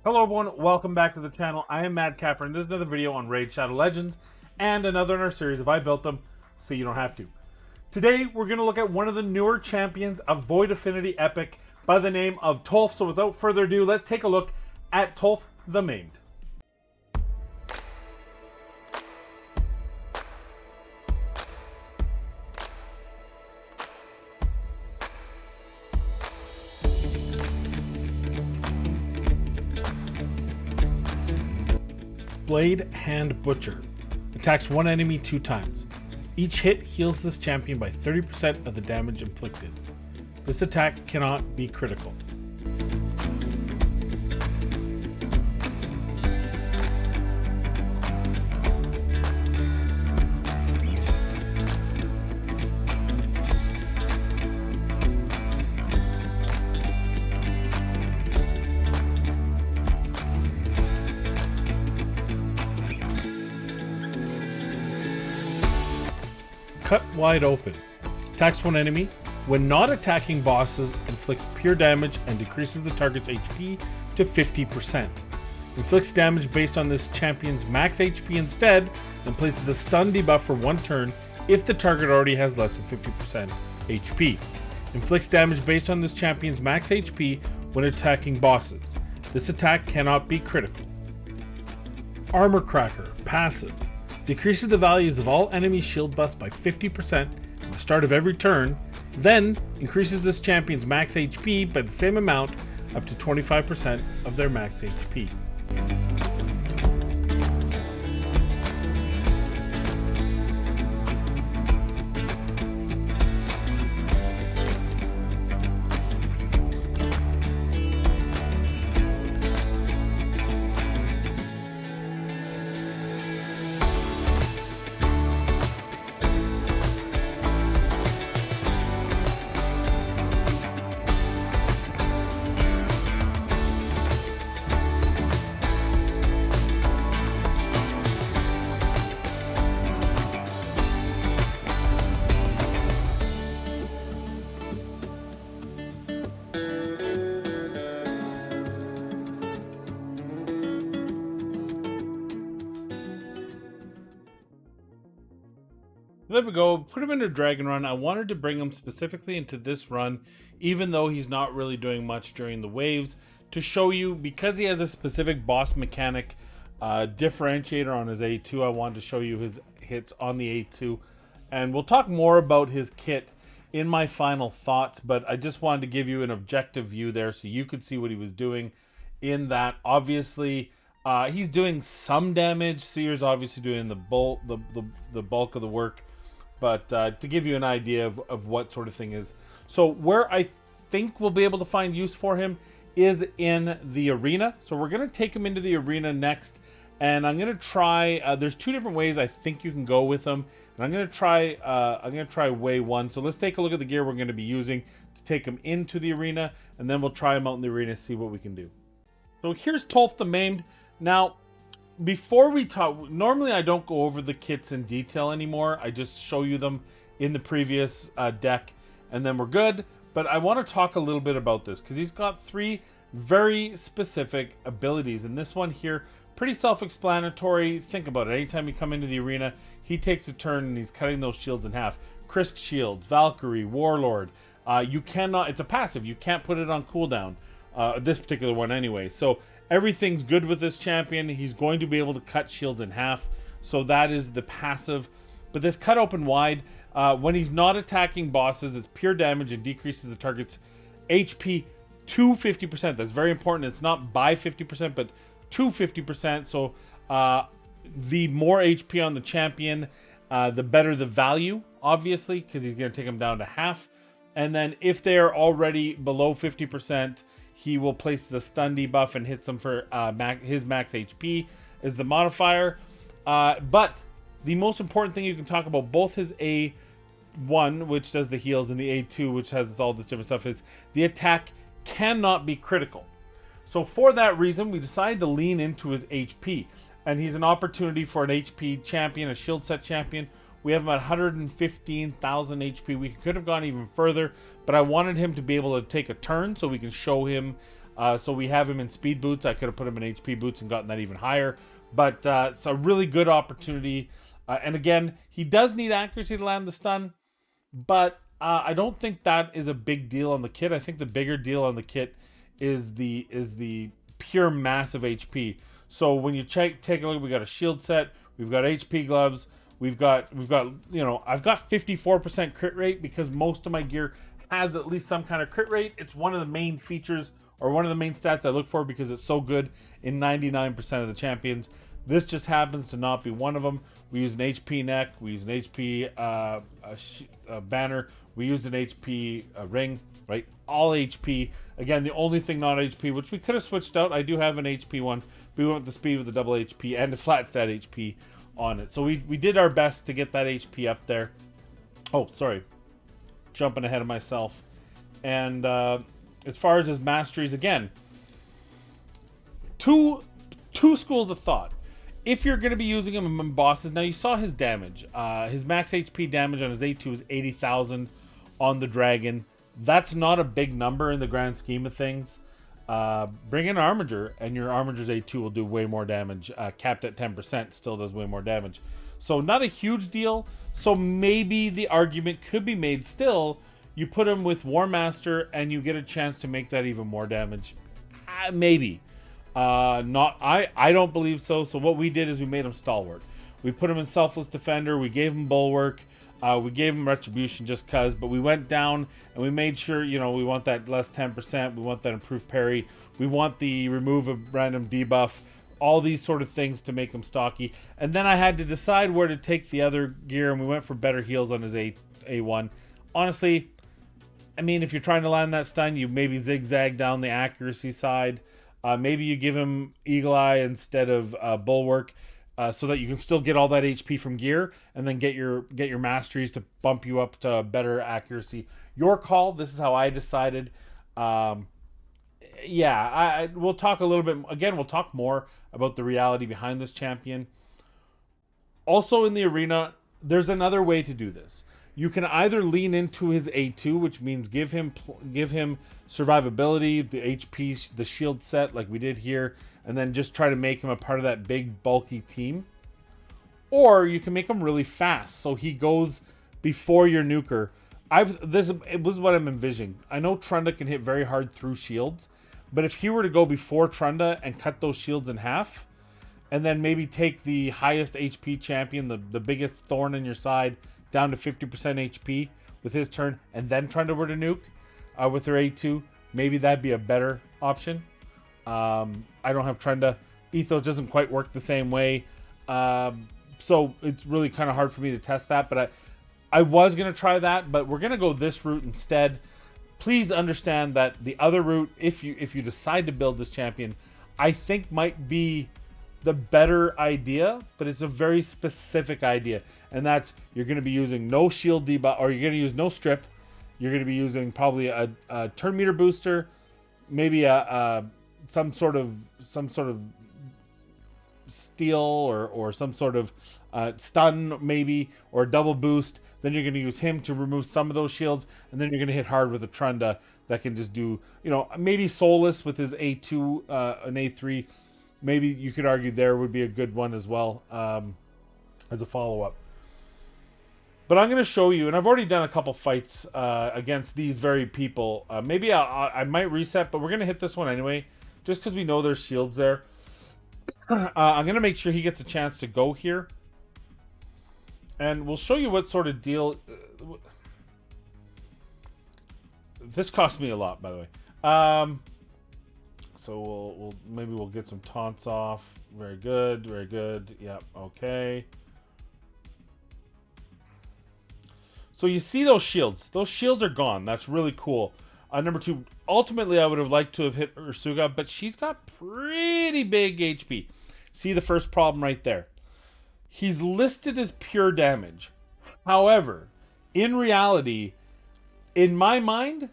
Hello everyone, welcome back to the channel. I am Mad Capper and this is another video on Raid Shadow Legends and another in our series of I Built Them So You Don't Have To. Today we're going to look at one of the newer champions of Void Affinity Epic by the name of Tolf. So without further ado, let's take a look at Tolf the Maimed. Blade Hand Butcher. Attacks one enemy 2 times. Each hit heals this champion by 30% of the damage inflicted. This attack cannot be critical. Cut Wide Open. Attacks one enemy. When not attacking bosses, inflicts pure damage and decreases the target's HP to 50%. Inflicts damage based on this champion's max HP instead, and places a stun debuff for 1 turn if the target already has less than 50% HP. Inflicts damage based on this champion's max HP when attacking bosses. This attack cannot be critical. Armor Cracker. Passive. Decreases the values of all enemy shield buffs by 50% at the start of every turn, then increases this champion's max HP by the same amount up to 25% of their max HP. There we go. Put him into Dragon Run. I wanted to bring him specifically into this run, even though he's not really doing much during the waves, to show you, because he has a specific boss mechanic differentiator on his A2, I wanted to show you his hits on the A2. And we'll talk more about his kit in my final thoughts, but I just wanted to give you an objective view there so you could see what he was doing in that. Obviously, he's doing some damage. Seer's obviously doing the bulk of the work. But to give you an idea of what sort of thing is. So where I think we'll be able to find use for him is in the arena. So we're going to take him into the arena next. And I'm going to try, there's 2 different ways I think you can go with him. And I'm going to try way 1. So let's take a look at the gear we're going to be using to take him into the arena. And then we'll try him out in the arena, see what we can do. So here's Tolf the Maimed. Now, before we talk, normally I don't go over the kits in detail anymore. I just show you them in the previous deck and then we're good. But I want to talk a little bit about this because he's got 3 very specific abilities. And this one here, pretty self-explanatory. Think about it. Anytime you come into the arena, he takes a turn and he's cutting those shields in half. Krisk shields, Valkyrie, Warlord. You cannot, it's a passive. You can't put it on cooldown. This particular one anyway. So everything's good with this champion. He's going to be able to cut shields in half. So that is the passive. But this cut open wide, when he's not attacking bosses, it's pure damage and decreases the target's HP to 50%. That's very important. It's not by 50%, but to 50%. So the more HP on the champion, the better the value, obviously, because he's going to take him down to half. And then if they're already below 50%, he will place the stun debuff and hits him for his max HP is the modifier. But the most important thing you can talk about, both his A1, which does the heals, and the A2, which has all this different stuff, is the attack cannot be critical. So for that reason, we decided to lean into his HP. And he's an opportunity for an HP champion, a shield set champion. We have him at 115,000 HP. We could have gone even further, but I wanted him to be able to take a turn so we can show him So we have him in speed boots. I could have put him in HP boots and gotten that even higher. But it's a really good opportunity. And again, he does need accuracy to land the stun. But I don't think that is a big deal on the kit. I think the bigger deal on the kit is the pure massive HP. So when you take a look, we got a shield set, we've got HP gloves, we've got I've got 54% crit rate because most of my gear has at least some kind of crit rate. It's one of the main features or one of the main stats I look for because it's so good in 99% of the champions. This just happens to not be one of them. We use an HP neck, we use an HP banner, we use an HP ring, right? All HP. Again, the only thing not HP, which we could have switched out. I do have an HP one. We went with the speed with the double HP and the flat stat HP on it. So we did our best to get that HP up there. Oh, sorry. Jumping ahead of myself. And as far as his masteries, again, two schools of thought. If you're going to be using him in bosses, now you saw his damage. His max HP damage on his A2 is 80,000 on the dragon. That's not a big number in the grand scheme of things. Bring in Armiger, and your Armiger's A2 will do way more damage. Capped at 10%, still does way more damage. So not a huge deal. So maybe the argument could be made still. You put him with War Master, and you get a chance to make that even more damage. Maybe. I don't believe so. So what we did is we made him Stalwart. We put him in Selfless Defender. We gave him Bulwark. We gave him Retribution just cuz. But we went down and we made sure, we want that less 10%. We want that improved parry. We want the remove of random debuff. All these sort of things to make him stocky. And then I had to decide where to take the other gear. And we went for better heals on his A1. Honestly, I mean, if you're trying to land that stun, you maybe zigzag down the accuracy side. Maybe you give him Eagle Eye instead of Bulwark, so that you can still get all that HP from gear, and then get your masteries to bump you up to better accuracy. Your call. This is how I decided. We'll talk a little bit again. We'll talk more about the reality behind this champion. Also in the arena, there's another way to do this. You can either lean into his A2, which means give him survivability, the HP, the shield set like we did here, and then just try to make him a part of that big bulky team. Or you can make him really fast, so he goes before your nuker. It was what I'm envisioning. I know Trunda can hit very hard through shields, but if he were to go before Trunda and cut those shields in half, and then maybe take the highest HP champion, the biggest thorn in your side, down to 50% HP with his turn, and then Trunda were to nuke with their A2, maybe that'd be a better option. I don't have Trunda. Ethos doesn't quite work the same way. So it's really kind of hard for me to test that, but I was going to try that, but we're going to go this route instead. Please understand that the other route, if you decide to build this champion, I think might be the better idea, but it's a very specific idea, and that's you're going to be using no shield debuff, or you're going to use no strip. You're going to be using probably a turn meter booster, maybe some sort of steal or some sort of stun maybe, or double boost. Then you're going to use him to remove some of those shields, and then you're going to hit hard with a Trunda that can just do, maybe Soulless with his A2, an A3. Maybe you could argue there would be a good one as well, as a follow-up. But I'm going to show you, and I've already done a couple fights against these very people. Maybe I might reset, but we're going to hit this one anyway, just because we know there's shields there. I'm going to make sure he gets a chance to go here. And we'll show you what sort of deal... this cost me a lot, by the way. So we'll get some taunts off. Very good, very good. Yep, okay. So you see those shields. Those shields are gone. That's really cool. Number 2, ultimately I would have liked to have hit Ursuga, but she's got pretty big HP. See the first problem right there. He's listed as pure damage. However, in reality, in my mind,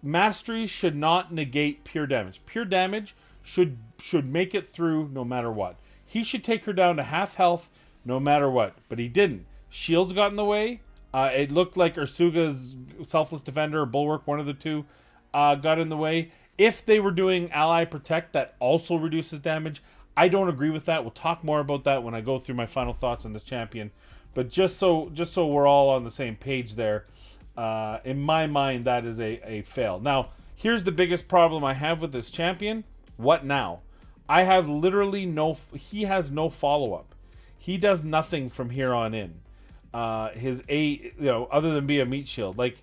Masteries should not negate pure damage. Pure damage should make it through no matter what. He should take her down to half health no matter what, but he didn't. Shields got in the way. It looked like Ursuga's Selfless Defender or Bulwark, one of the two, got in the way. If they were doing ally protect, that also reduces damage. I don't agree with that. We'll talk more about that when I go through my final thoughts on this champion. But just so we're all on the same page there, in my mind, that is a fail. Now, here's the biggest problem I have with this champion. What now? I have literally he has no follow-up. He does nothing from here on in. Other than be a meat shield. Like,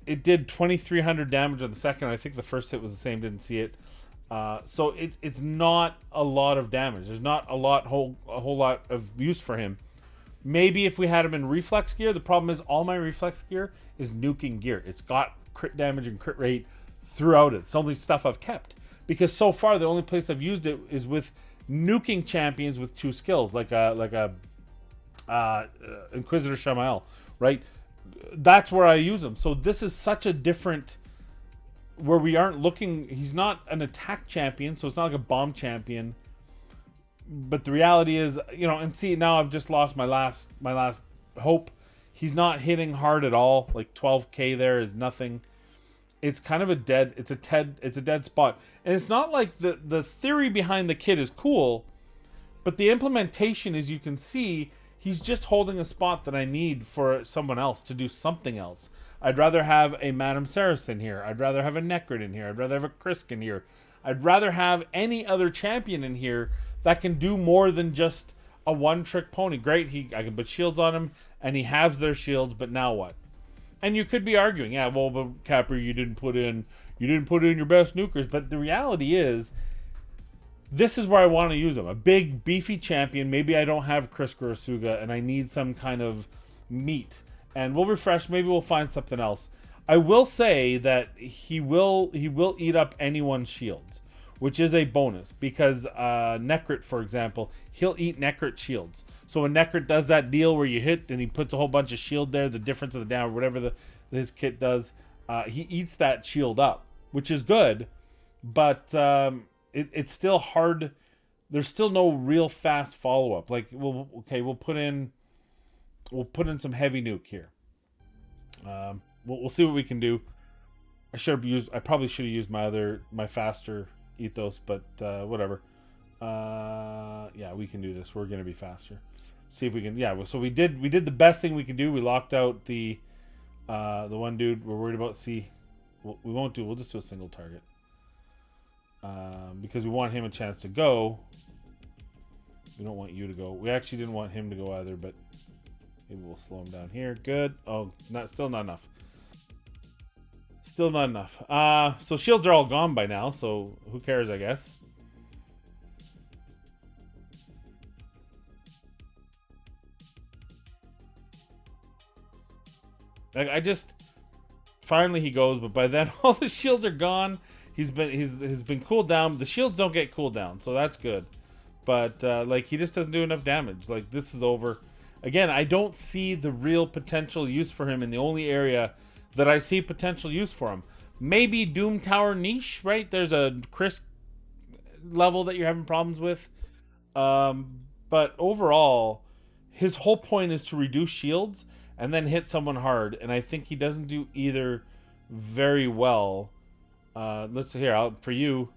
it did 2,300 damage on the second. I think the first hit was the same. Didn't see it. So it's not a lot of damage. There's not a whole lot of use for him. Maybe if we had him in reflex gear. The problem is all my reflex gear is nuking gear. It's got crit damage and crit rate throughout it. It's the only stuff I've kept. Because so far the only place I've used it is with nuking champions with 2 skills, like a Inquisitor Shamael, right? That's where I use him. So this is such a different, where we aren't looking. He's not an attack champion, so it's not like a bomb champion. But the reality is, and see, now I've just lost my last hope. He's not hitting hard at all. Like 12k there is nothing. It's kind of a dead spot. And it's not like the theory behind the kit is cool, but the implementation, as you can see, he's just holding a spot that I need for someone else to do something else. I'd rather have a Madame Saracen here. I'd rather have a Necrit in here. I'd rather have a Krisk in here. I'd rather have any other champion in here that can do more than just a one-trick pony. Great, I can put shields on him, and he halves their shields, but now what? And you could be arguing, yeah, well, but Capri, you didn't put in your best nukers. But the reality is, this is where I want to use him. A big, beefy champion. Maybe I don't have Krisk or Asuga, and I need some kind of meat. And we'll refresh. Maybe we'll find something else. I will say that he will eat up anyone's shields, which is a bonus, because Necrit, for example, he'll eat Necrit shields. So when Necrit does that deal where you hit and he puts a whole bunch of shield there, the difference of the down, or whatever his kit does, he eats that shield up, which is good, but it's still hard. There's still no real fast follow-up. Like, we'll put in some heavy nuke here. We'll see what we can do. I probably should have used my faster ethos, but whatever. Yeah, we can do this. We're gonna be faster. See if we can. Yeah, so we did the best thing we could do. We locked out the one dude we're worried about. We won't do. We'll just do a single target because we want him a chance to go. We don't want you to go. We actually didn't want him to go either, but maybe we'll slow him down here. Good. Oh, still not enough. Still not enough. So shields are all gone by now, so who cares, I guess. Finally he goes, but by then all the shields are gone. He's been cooled down. The shields don't get cooled down, so that's good. But he just doesn't do enough damage. Like, this is over. Again, I don't see the real potential use for him in the only area that I see potential use for him. Maybe Doom Tower niche, right? There's a Krisk level that you're having problems with. But overall, his whole point is to reduce shields and then hit someone hard. And I think he doesn't do either very well. Let's see here. For you,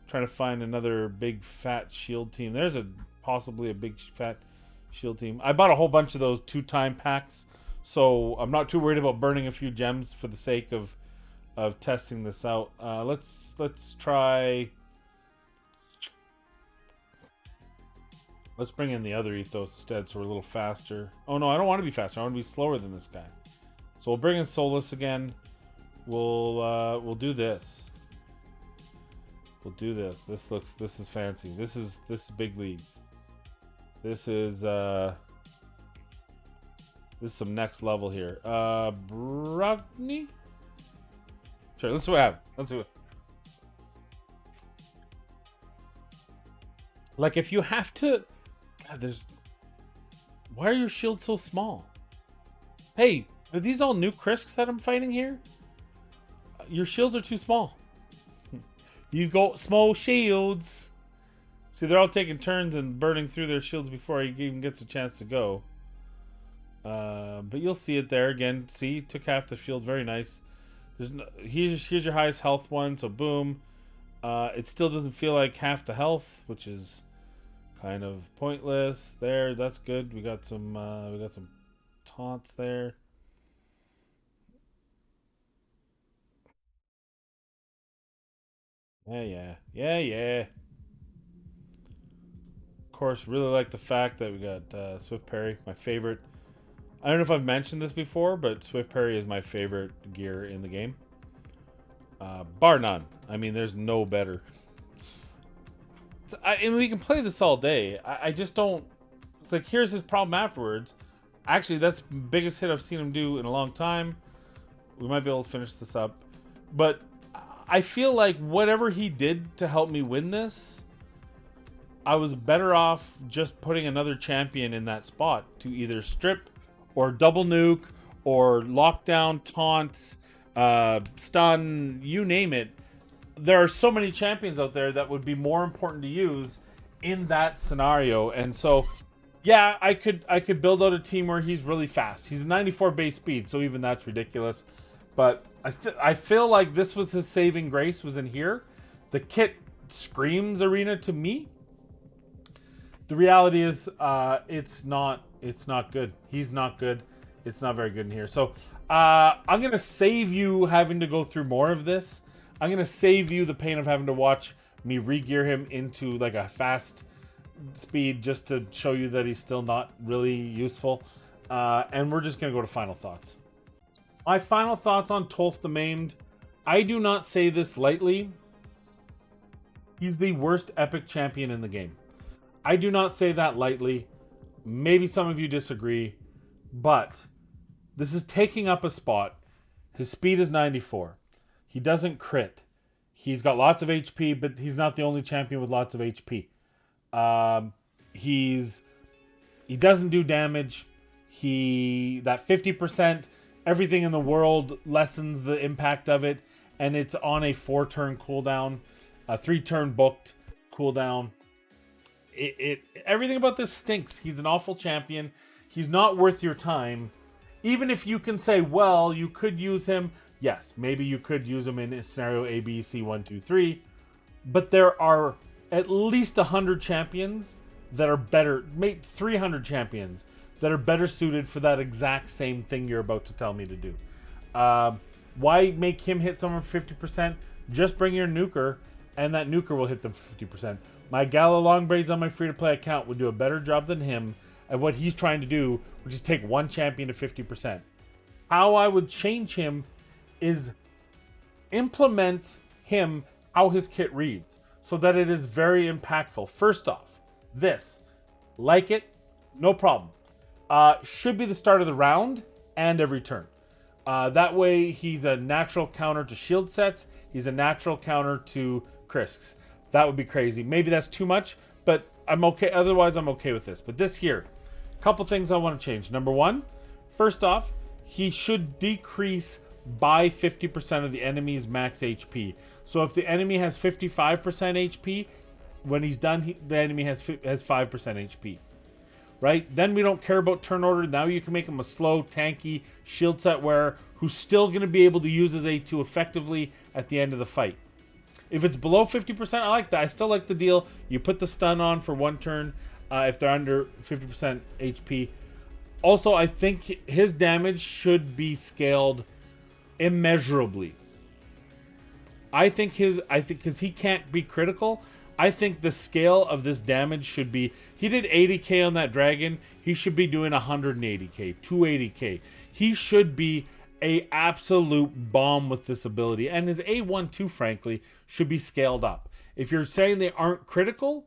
trying to find another big fat shield team. There's possibly a big fat shield team. I bought a whole bunch of those 2-time packs, so I'm not too worried about burning a few gems for the sake of testing this out. Let's try. Let's bring in the other ethos instead, so we're a little faster. Oh no, I don't want to be faster. I want to be slower than this guy. So we'll bring in Solus again. We'll do this. We'll do this. This is fancy. This is big leagues. This is some next level here. Brogni? Sure, let's see what I have. Let's do it. Like, if you have to... God, why are your shields so small? Hey, are these all new Krisks that I'm fighting here? Your shields are too small. You go small shields. See, they're all taking turns and burning through their shields before he even gets a chance to go. But you'll see it there again. See, took half the shield. Very nice. Here's your highest health one, so boom. It still doesn't feel like half the health, which is kind of pointless. There, that's good. We got some taunts there. Yeah. Of course, really like the fact that we got Swift Parry, my favorite. I don't know if I've mentioned this before, but Swift Parry is my favorite gear in the game. Bar none. I mean, there's no better. And we can play this all day. I just don't. It's like, here's his problem afterwards. Actually, that's the biggest hit I've seen him do in a long time. We might be able to finish this up. But I feel like whatever he did to help me win this, I was better off just putting another champion in that spot to either strip or double nuke or lockdown, taunts, stun, you name it. There are so many champions out there that would be more important to use in that scenario. And so, yeah, I could build out a team where he's really fast. He's a 94 base speed, so even that's ridiculous. But I feel like this was his saving grace, was in here. The kit screams arena to me. The reality is, it's not good. He's not good. It's not very good in here. So I'm gonna save you having to go through more of this. I'm gonna save you the pain of having to watch me re-gear him into like a fast speed just to show you that he's still not really useful. And we're just gonna go to final thoughts. My final thoughts on Tolf the Maimed. I do not say this lightly. He's the worst epic champion in the game. I do not say that lightly. Maybe some of you disagree, but this is taking up a spot. His speed is 94. He doesn't crit. He's got lots of HP, but he's not the only champion with lots of HP. He doesn't do damage. That 50%, everything in the world lessens the impact of it, and it's on a 4-turn cooldown, a 3-turn booked cooldown. Everything about this stinks. He's an awful champion. He's not worth your time. Even if you can say, well, you could use him. Yes, maybe you could use him in scenario A, B, C, 1, 2, 3. But there are at least 100 champions that are better, maybe 300 champions that are better suited for that exact same thing you're about to tell me to do. Why make him hit someone 50%? Just bring your nuker, and that nuker will hit them 50%. My Gala Longbraids on my free-to-play account would do a better job than him at what he's trying to do, which is take one champion to 50%. How I would change him is implement him how his kit reads so that it is very impactful. First off, this. Like it, no problem. Should be the start of the round and every turn. That way, he's a natural counter to shield sets. He's a natural counter to Krisks. That would be crazy. Maybe that's too much, but I'm okay. Otherwise, I'm okay with this. But this here, a couple things I want to change. Number one, first off, he should decrease by 50% of the enemy's max HP. So if the enemy has 55% HP, when he's done, the enemy has 5% HP. Right? Then we don't care about turn order. Now you can make him a slow, tanky, shield set wearer who's still going to be able to use his A2 effectively at the end of the fight. If it's below 50%, I like that. I still like the deal. You put the stun on for one turn if they're under 50% HP. Also, I think his damage should be scaled immeasurably. I think because he can't be critical, I think the scale of this damage should be, he did 80k on that dragon, he should be doing 180k, 280k. He should be a absolute bomb with this ability, and his A1 too, frankly, should be scaled up. If you're saying they aren't critical,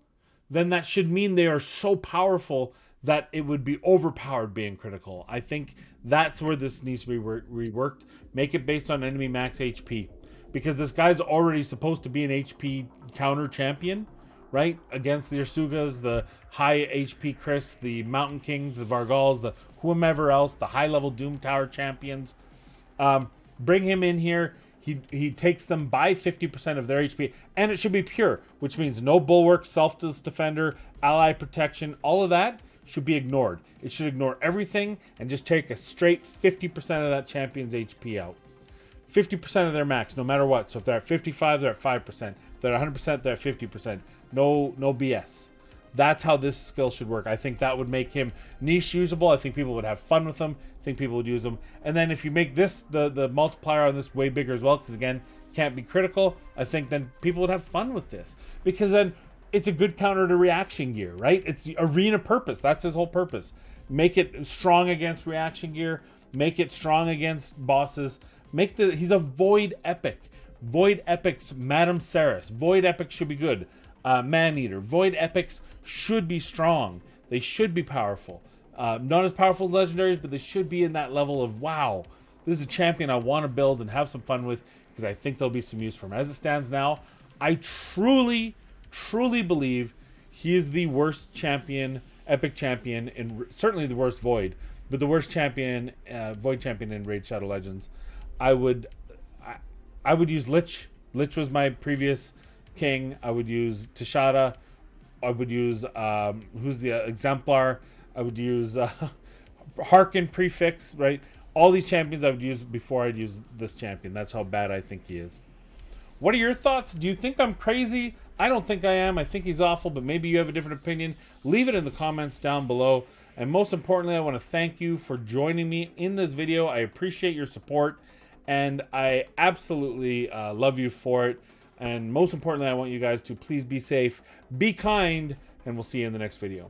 then that should mean they are so powerful that it would be overpowered being critical. I think that's where this needs to be reworked. Make it based on enemy max HP. Because this guy's already supposed to be an HP counter champion, right? Against the Ursugas, the high HP Chris, the Mountain Kings, the Vargals, the whomever else, the high-level Doom Tower champions. Bring him in here. He takes them by 50% of their HP, and it should be pure, which means no bulwark, self-defender, ally protection, all of that should be ignored. It should ignore everything and just take a straight 50% of that champion's HP out. 50% of their max, no matter what. So if they're at 55, they're at 5%. If they're at 100%, they're at 50%. No BS. That's how this skill should work. I think that would make him niche usable. I think people would have fun with him. I think people would use him. And then if you make this, the multiplier on this way bigger as well, because again, can't be critical, I think then people would have fun with this. Because then it's a good counter to reaction gear, right? It's the arena purpose. That's his whole purpose. Make it strong against reaction gear. Make it strong against bosses. He's a Void Epic. Void Epics, Madame Ceres. Void Epics should be good. Man-Eater. Void Epics should be strong. They should be powerful. Not as powerful as legendaries, but they should be in that level of, wow, this is a champion I want to build and have some fun with, because I think there'll be some use for him. As it stands now, I truly believe he is the worst champion, epic champion, and certainly the worst Void, but the worst champion, Void champion in Raid Shadow Legends. I would use Lich. Lich was my previous king. I would use Tashada. I would use who's the Exemplar. I would use Harkin Prefix, right? All these champions I would use before I'd use this champion. That's how bad I think he is. What are your thoughts? Do you think I'm crazy? I don't think I am. I think he's awful, but maybe you have a different opinion. Leave it in the comments down below. And most importantly, I want to thank you for joining me in this video. I appreciate your support, and I absolutely love you for it. And most importantly, I want you guys to please be safe, be kind, and we'll see you in the next video.